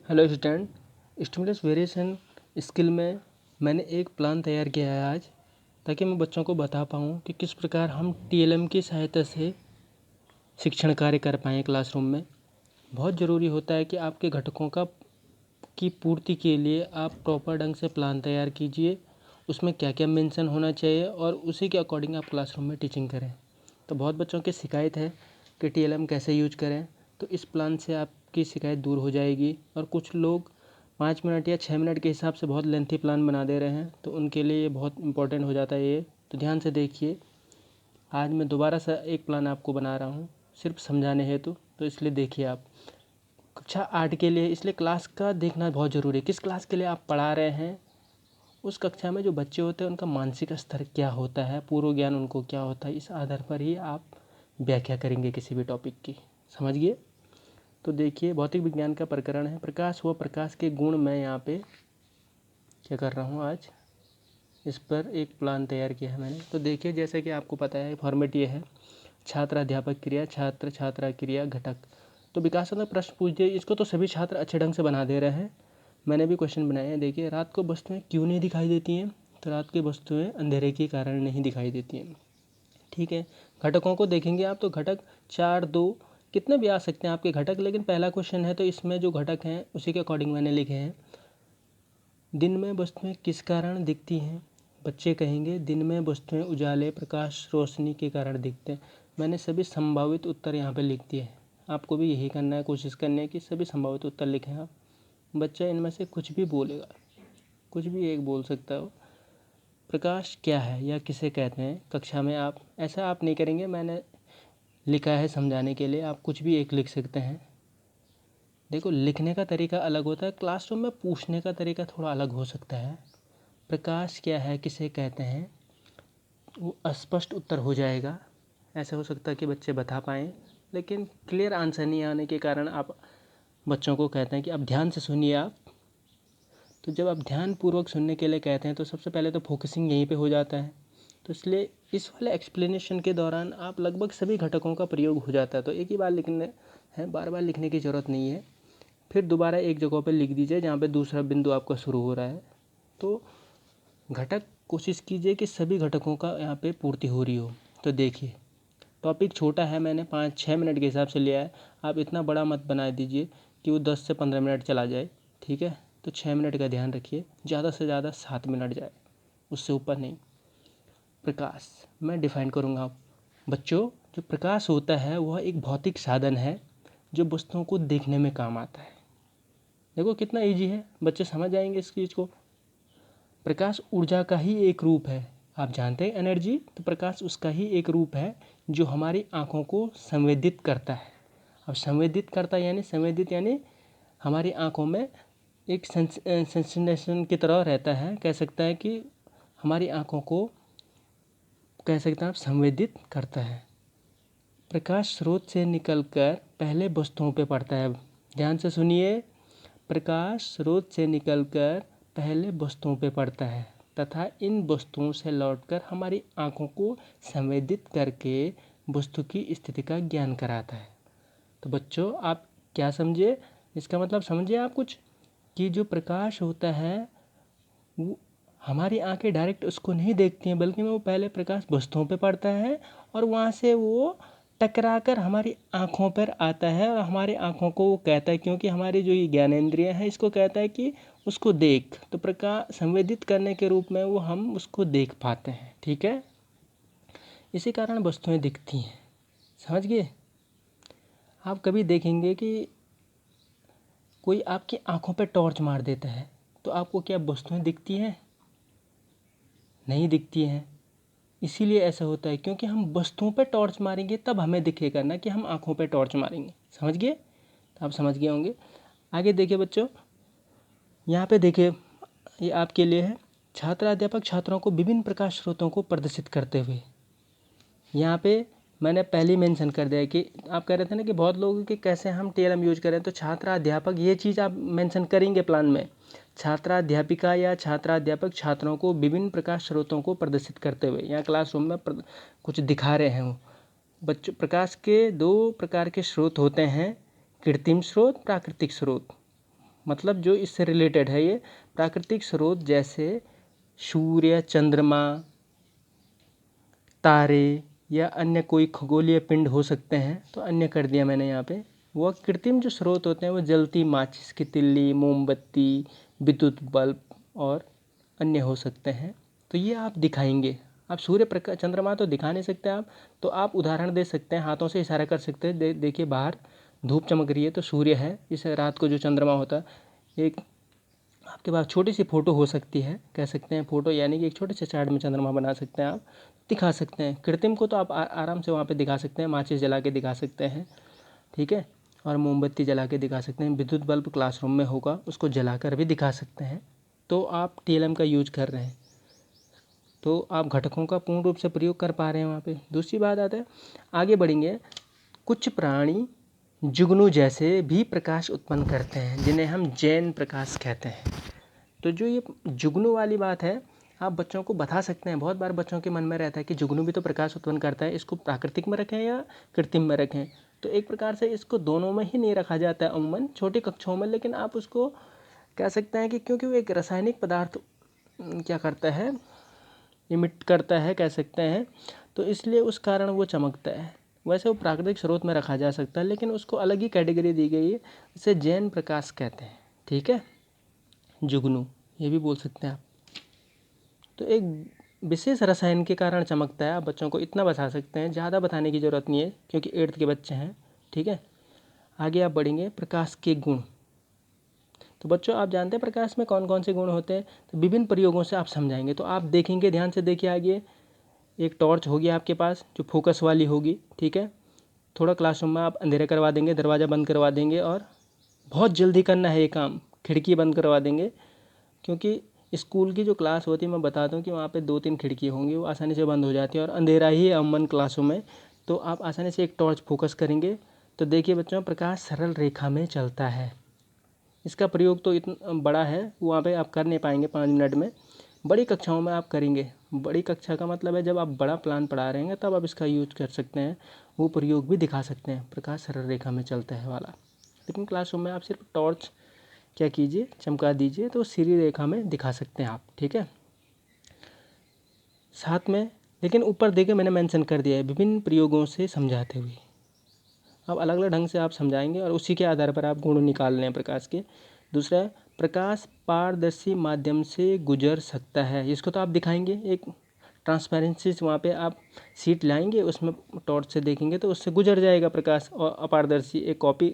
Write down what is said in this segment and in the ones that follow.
Hello student, stimulus variation skill में मैंने एक प्लान तैयार किया है आज, ताकि मैं बच्चों को बता पाऊँ कि किस प्रकार हम टीएलएम की सहायता से शिक्षण कार्य कर पाएँ क्लासरूम में। बहुत ज़रूरी होता है कि आपके घटकों की पूर्ति के लिए आप प्रॉपर ढंग से प्लान तैयार कीजिए, उसमें क्या क्या मेंशन होना चाहिए और उसी के अकॉर्डिंग आप क्लासरूम में टीचिंग करें। तो बहुत बच्चों की शिकायत है कि टीएलएम कैसे यूज करें, तो इस प्लान से आपकी शिकायत दूर हो जाएगी। और कुछ लोग 5 मिनट या 6 मिनट के हिसाब से बहुत लेंथी प्लान बना दे रहे हैं, तो उनके लिए ये बहुत इंपॉर्टेंट हो जाता है ये। तो ध्यान से देखिए, आज मैं दोबारा से एक प्लान आपको बना रहा हूँ सिर्फ समझाने हेतु, तो इसलिए देखिए आप। कक्षा 8 के लिए, इसलिए क्लास का देखना बहुत ज़रूरी है। किस क्लास के लिए आप पढ़ा रहे हैं, उस कक्षा में जो बच्चे होते हैं उनका मानसिक स्तर क्या होता है, पूर्व ज्ञान उनको क्या होता है, इस आधार पर ही आप व्याख्या करेंगे किसी भी टॉपिक की। समझ गए? तो देखिए, भौतिक विज्ञान का प्रकरण है प्रकाश व प्रकाश के गुण। मैं यहाँ पे क्या कर रहा हूँ, आज इस पर एक प्लान तैयार किया है मैंने। तो देखिए, जैसे कि आपको पता है फॉर्मेट ये है: छात्र अध्यापक क्रिया, छात्र छात्रा क्रिया, घटक। तो विकासात्मक प्रश्न पूछ दिए, इसको तो सभी छात्र अच्छे ढंग से बना दे रहे हैं, मैंने भी क्वेश्चन बनाए हैं। देखिए, रात को वस्तुएं क्यों नहीं दिखाई देती हैं, तो रात की वस्तुएं अंधेरे के कारण नहीं दिखाई देती हैं। ठीक है, घटकों को देखेंगे आप, तो घटक 4, 2 कितने भी आ सकते हैं आपके घटक, लेकिन पहला क्वेश्चन है तो इसमें जो घटक हैं उसी के अकॉर्डिंग मैंने लिखे हैं। दिन में वस्तुएं किस कारण दिखती हैं? बच्चे कहेंगे दिन में वस्तुएं उजाले, प्रकाश, रोशनी के कारण दिखते हैं। मैंने सभी संभावित उत्तर यहाँ पे लिख दिए हैं। आपको भी यही करना है, कोशिश करनी है कि सभी संभावित उत्तर लिखें आप। बच्चा इनमें से कुछ भी बोलेगा, कुछ भी एक बोल सकता हो। प्रकाश क्या है या किसे कहते हैं, कक्षा में आप ऐसा आप नहीं करेंगे, मैंने लिखा है समझाने के लिए, आप कुछ भी एक लिख सकते हैं। देखो, लिखने का तरीका अलग होता है, क्लासरूम में पूछने का तरीका थोड़ा अलग हो सकता है। प्रकाश क्या है, किसे कहते हैं, वो अस्पष्ट उत्तर हो जाएगा। ऐसा हो सकता है कि बच्चे बता पाएँ, लेकिन क्लियर आंसर नहीं आने के कारण आप बच्चों को कहते हैं कि अब ध्यान से सुनिए आप। तो जब आप ध्यानपूर्वक सुनने के लिए कहते हैं तो सबसे पहले तो फोकसिंग यहीं पे हो जाता है। तो इसलिए इस वाले एक्सप्लेनेशन के दौरान आप लगभग सभी घटकों का प्रयोग हो जाता है। तो एक ही बार लिखने है, बार बार लिखने की ज़रूरत नहीं है। फिर दोबारा एक जगह पर लिख दीजिए जहाँ पे दूसरा बिंदु आपका शुरू हो रहा है। तो घटक कोशिश कीजिए कि सभी घटकों का यहाँ पे पूर्ति हो रही हो। तो देखिए, टॉपिक छोटा है, मैंने 5-6 मिनट के हिसाब से लिया है। आप इतना बड़ा मत बना दीजिए कि वो 10 से 15 मिनट चला जाए। ठीक है, तो 6 मिनट का ध्यान रखिए, ज़्यादा से ज़्यादा 7 मिनट जाए, उससे ऊपर नहीं। प्रकाश मैं डिफाइन करूँगा बच्चों। जो प्रकाश होता है वह एक भौतिक साधन है जो वस्तुओं को देखने में काम आता है। देखो कितना इजी है, बच्चे समझ जाएंगे इस चीज़ को। प्रकाश ऊर्जा का ही एक रूप है। आप जानते हैं एनर्जी, तो प्रकाश उसका ही एक रूप है जो हमारी आँखों को संवेदित करता है। अब संवेदित करता यानी संवेदित यानी हमारी आँखों में एक सेंसेशन की तरह रहता है। कह सकता है कि हमारी आँखों को कह सकते हैं आप संवेदित करता है। प्रकाश स्रोत से निकलकर पहले वस्तुओं पे पड़ता है। ध्यान से सुनिए, प्रकाश स्रोत से निकलकर पहले वस्तुओं पे पड़ता है तथा इन वस्तुओं से लौटकर हमारी आँखों को संवेदित करके वस्तु की स्थिति का ज्ञान कराता है। तो बच्चों आप क्या समझे, इसका मतलब समझे आप कुछ, कि जो प्रकाश होता है वो हमारी आंखें डायरेक्ट उसको नहीं देखती हैं, बल्कि वो पहले प्रकाश वस्तुओं पे पड़ता है और वहाँ से वो टकरा कर हमारी आँखों पर आता है और हमारी आँखों को वो कहता है, क्योंकि हमारी जो ये ज्ञानेंद्रिय है इसको कहता है कि उसको देख। तो प्रकाश संवेदित करने के रूप में वो हम उसको देख पाते हैं। ठीक है, इसी कारण वस्तुएं दिखती हैं। समझ गए? आप कभी देखेंगे कि कोई आपकी आंखों पे टॉर्च मार देता है तो आपको क्या वस्तुएं दिखती हैं? नहीं दिखती हैं। इसीलिए ऐसा होता है क्योंकि हम वस्तुओं पे टॉर्च मारेंगे तब हमें दिखेगा, ना कि हम आंखों पे टॉर्च मारेंगे। समझ गए? तो आप समझ गए होंगे। आगे देखिए बच्चों, यहाँ पे देखिए, ये आपके लिए है। छात्र अध्यापक छात्रों को विभिन्न प्रकाश स्रोतों को प्रदर्शित करते हुए। यहाँ पे मैंने पहले ही मेंशन कर दिया है कि आप कह रहे थे ना कि बहुत लोग कि कैसे हम टीएलएम यूज करें, तो छात्राध्यापक ये चीज़ आप मेंशन करेंगे प्लान में। छात्राध्यापिका या छात्राध्यापक छात्रों को विभिन्न प्रकाश स्रोतों को प्रदर्शित करते हुए, यहाँ क्लासरूम में कुछ दिखा रहे हैं। बच्चों, प्रकाश के 2 प्रकार के स्रोत होते हैं: कृत्रिम स्रोत, प्राकृतिक स्रोत। मतलब जो इससे रिलेटेड है, ये प्राकृतिक स्रोत जैसे सूर्य, चंद्रमा, तारे या अन्य कोई खगोलीय पिंड हो सकते हैं। तो अन्य कर दिया मैंने यहाँ पे। वो कृत्रिम जो स्रोत होते हैं वो जलती माचिस की तिल्ली, मोमबत्ती, विद्युत बल्ब और अन्य हो सकते हैं। तो ये आप दिखाएंगे। आप सूर्य प्रकाश, चंद्रमा तो दिखा नहीं सकते आप, तो आप उदाहरण दे सकते हैं, हाथों से इशारा कर सकते हैं। देखिए बाहर धूप चमक रही है तो सूर्य है। इस रात को जो चंद्रमा होता है, एक आपके पास छोटी सी फ़ोटो हो सकती है, कह सकते हैं फ़ोटो, यानी कि एक छोटे से चार्ट में चंद्रमा बना सकते हैं आप, दिखा सकते हैं। कृत्रिम को तो आप आराम से वहाँ पे दिखा सकते हैं, माचिस जला के दिखा सकते हैं, ठीक है, और मोमबत्ती जला के दिखा सकते हैं। विद्युत बल्ब क्लासरूम में होगा, उसको जलाकर भी दिखा सकते हैं। तो आप टीएलएम का यूज कर रहे हैं, तो आप घटकों का पूर्ण रूप से प्रयोग कर पा रहे हैं वहाँ पे। दूसरी बात आता है, आगे बढ़ेंगे, कुछ प्राणी जुगनू जैसे भी प्रकाश उत्पन्न करते हैं जिन्हें हम जैन प्रकाश कहते हैं। तो जो ये जुगनू वाली बात है, आप बच्चों को बता सकते हैं। बहुत बार बच्चों के मन में रहता है कि जुगनू भी तो प्रकाश उत्पन्न करता है, इसको प्राकृतिक में रखें या कृत्रिम में रखें। तो एक प्रकार से इसको दोनों में ही नहीं रखा जाता है अमूमन, छोटी कक्षाओं में, लेकिन आप उसको कह सकते हैं कि क्योंकि वो एक रासायनिक पदार्थ क्या करता है, इमिट करता है, कह सकते हैं, तो इसलिए उस कारण वो चमकता है। वैसे वो प्राकृतिक स्रोत में रखा जा सकता है, लेकिन उसको अलग ही कैटेगरी दी गई है, इसे जैन प्रकाश कहते हैं, ठीक है, जुगनू ये भी बोल सकते हैं आप। तो एक विशेष रसायन के कारण चमकता है, आप बच्चों को इतना बता सकते हैं, ज़्यादा बताने की ज़रूरत नहीं है क्योंकि 8th के बच्चे हैं, ठीक है। आगे आप बढ़ेंगे, प्रकाश के गुण। तो बच्चों आप जानते हैं प्रकाश में कौन कौन से गुण होते हैं, तो विभिन्न प्रयोगों से आप समझाएंगे। तो आप देखेंगे, ध्यान से देखिए आगे, एक टॉर्च होगी आपके पास जो फोकस वाली होगी, ठीक है। थोड़ा क्लासरूम में आप अंधेरा करवा देंगे, दरवाज़ा बंद करवा देंगे, और बहुत जल्दी करना है ये काम, खिड़की बंद करवा देंगे, क्योंकि स्कूल की जो क्लास होती है, मैं बता दूं कि वहाँ पे 2-3 खिड़की होंगी, वो आसानी से बंद हो जाती है और अंधेरा ही है अमूमन क्लासों में। तो आप आसानी से एक टॉर्च फोकस करेंगे। तो देखिए बच्चों, प्रकाश सरल रेखा में चलता है। इसका प्रयोग तो इतना बड़ा है, वहाँ पे आप कर नहीं पाएंगे 5 मिनट में, बड़ी कक्षाओं में आप करेंगे। बड़ी कक्षा का मतलब है जब आप बड़ा प्लान पढ़ा रहे हैं तब आप इसका यूज कर सकते हैं, वो प्रयोग भी दिखा सकते हैं, प्रकाश सरल रेखा में चलता है वाला। लेकिन क्लासरूम में आप सिर्फ टॉर्च क्या कीजिए, चमका दीजिए, तो सीधी रेखा में दिखा सकते हैं आप, ठीक है। साथ में, लेकिन ऊपर देखिए मैंने मेंशन कर दिया है, विभिन्न प्रयोगों से समझाते हुए। अब अलग अलग ढंग से आप समझाएंगे और उसी के आधार पर आप गुण निकाल लें प्रकाश के। दूसरा है, प्रकाश पारदर्शी माध्यम से गुजर सकता है। इसको तो आप दिखाएंगे, एक ट्रांसपेरेंसी वहाँ पे आप सीट लाएंगे, उसमें टॉर्च से देखेंगे तो उससे गुजर जाएगा प्रकाश। और अपारदर्शी एक कॉपी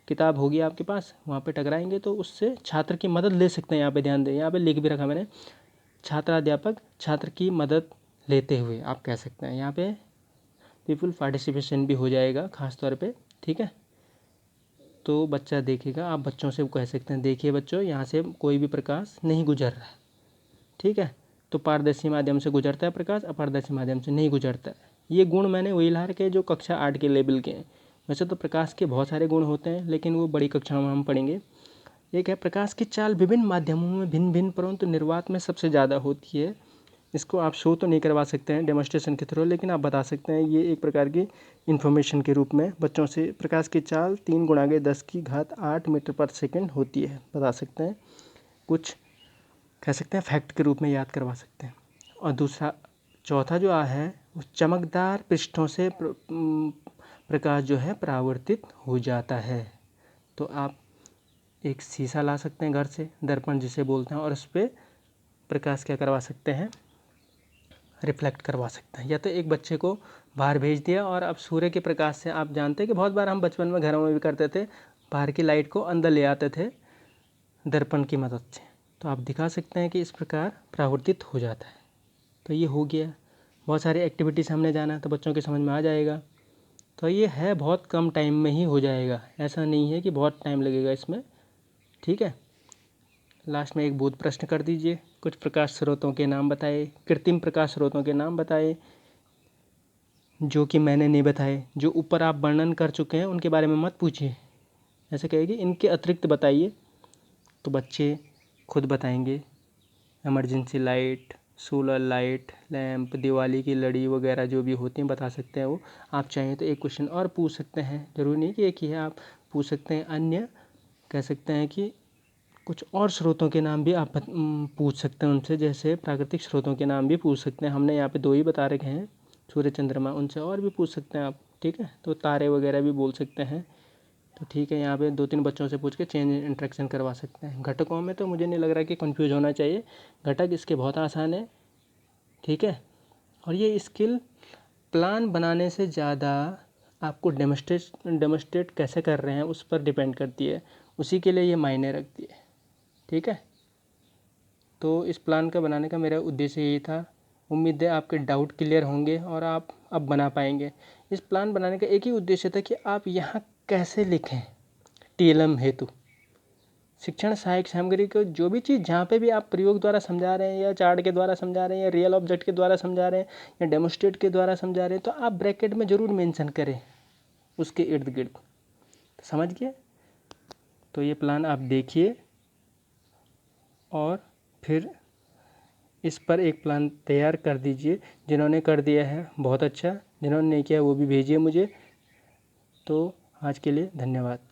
किताब होगी आपके पास, वहाँ पे टकराएंगे तो उससे छात्र की मदद ले सकते हैं। यहाँ पे ध्यान दें, यहाँ पे लिख भी रखा मैंने, छात्राध्यापक छात्र की मदद लेते हुए, आप कह सकते हैं। यहाँ पे पीपल पार्टिसिपेशन भी हो जाएगा खास तौर पे, ठीक है। तो बच्चा देखेगा, आप बच्चों से कह सकते हैं, देखिए बच्चों यहाँ से कोई भी प्रकाश नहीं गुजर रहा है, ठीक है। तो पारदर्शी माध्यम से गुजरता है प्रकाश, अपारदर्शी माध्यम से नहीं गुजरता है। ये गुण मैंने वही ला रखे जो कक्षा 8 के लेवल के हैं। वैसे तो प्रकाश के बहुत सारे गुण होते हैं, लेकिन वो बड़ी कक्षाओं में हम पढ़ेंगे। एक है, प्रकाश की चाल विभिन्न माध्यमों में भिन्न भिन्न, परंतु निर्वात में सबसे ज़्यादा होती है। इसको आप शो तो नहीं करवा सकते हैं डेमोन्स्ट्रेशन के थ्रू, लेकिन आप बता सकते हैं, ये एक प्रकार की इन्फॉर्मेशन के रूप में बच्चों से। प्रकाश की चाल 3 × 10⁸ मीटर पर सेकेंड होती है, बता सकते हैं। कुछ कह सकते हैं फैक्ट के रूप में याद करवा सकते हैं। और दूसरा, चौथा जो है, वो चमकदार पृष्ठों से प्रकाश जो है परावर्तित हो जाता है। तो आप एक शीशा ला सकते हैं घर से, दर्पण जिसे बोलते हैं, और उस पर प्रकाश क्या करवा सकते हैं, रिफ्लेक्ट करवा सकते हैं। या तो एक बच्चे को बाहर भेज दिया, और अब सूर्य के प्रकाश से आप जानते हैं कि बहुत बार हम बचपन में घरों में भी करते थे, बाहर की लाइट को अंदर ले आते थे दर्पण की मदद से। तो आप दिखा सकते हैं कि इस प्रकार परावर्तित हो जाता है। तो ये हो गया, बहुत सारी एक्टिविटीज़ हमने जाना तो बच्चों के समझ में आ जाएगा। तो ये है, बहुत कम टाइम में ही हो जाएगा, ऐसा नहीं है कि बहुत टाइम लगेगा इसमें, ठीक है। लास्ट में एक बोध प्रश्न कर दीजिए, कुछ प्रकाश स्रोतों के नाम बताए, कृत्रिम प्रकाश स्रोतों के नाम बताए जो कि मैंने नहीं बताए। जो ऊपर आप वर्णन कर चुके हैं उनके बारे में मत पूछिए, ऐसे कहेगी इनके अतिरिक्त बताइए। तो बच्चे खुद बताएंगे, emergency light, solar light, lamp, Diwali की लड़ी वगैरह जो भी होती हैं बता सकते हैं वो। आप चाहें तो एक क्वेश्चन और पूछ सकते हैं, ज़रूरी नहीं कि एक ही है, आप पूछ सकते हैं। अन्य कह सकते हैं कि कुछ और स्रोतों के नाम भी आप पूछ सकते हैं उनसे, जैसे प्राकृतिक स्रोतों के नाम भी पूछ सकते हैं। हमने यहाँ पे 2 ही बता रखे हैं, सूर्य चंद्रमा, उनसे और भी पूछ सकते हैं आप, ठीक है। तो तारे वगैरह भी बोल सकते हैं। तो ठीक है, यहाँ पे 2-3 बच्चों से पूछ के चेन इंटरेक्शन करवा सकते हैं। घटकों में तो मुझे नहीं लग रहा कि कन्फ्यूज होना चाहिए, घटक इसके बहुत आसान है, ठीक है। और ये स्किल प्लान बनाने से ज़्यादा आपको डेमोस्ट्रेट कैसे कर रहे हैं उस पर डिपेंड करती है, उसी के लिए ये मायने रखती है, ठीक है। तो इस प्लान का बनाने का मेरा उद्देश्य यही था। उम्मीद है आपके डाउट क्लियर होंगे और आप अब बना पाएंगे। इस प्लान बनाने का एक ही उद्देश्य था कि आप यहाँ कैसे लिखें टीएलएम हेतु शिक्षण सहायक सामग्री को, जो भी चीज़ जहाँ पे भी आप प्रयोग द्वारा समझा रहे हैं या चार्ट के द्वारा समझा रहे हैं या रियल ऑब्जेक्ट के द्वारा समझा रहे हैं या डेमोस्ट्रेट के द्वारा समझा रहे हैं, तो आप ब्रैकेट में ज़रूर मेंशन करें उसके इर्द गिर्द। समझ गए? तो ये प्लान आप देखिए और फिर इस पर एक प्लान तैयार कर दीजिए। जिन्होंने कर दिया है बहुत अच्छा, जिन्होंने नहीं किया वो भी भेजिए मुझे। तो आज के लिए धन्यवाद।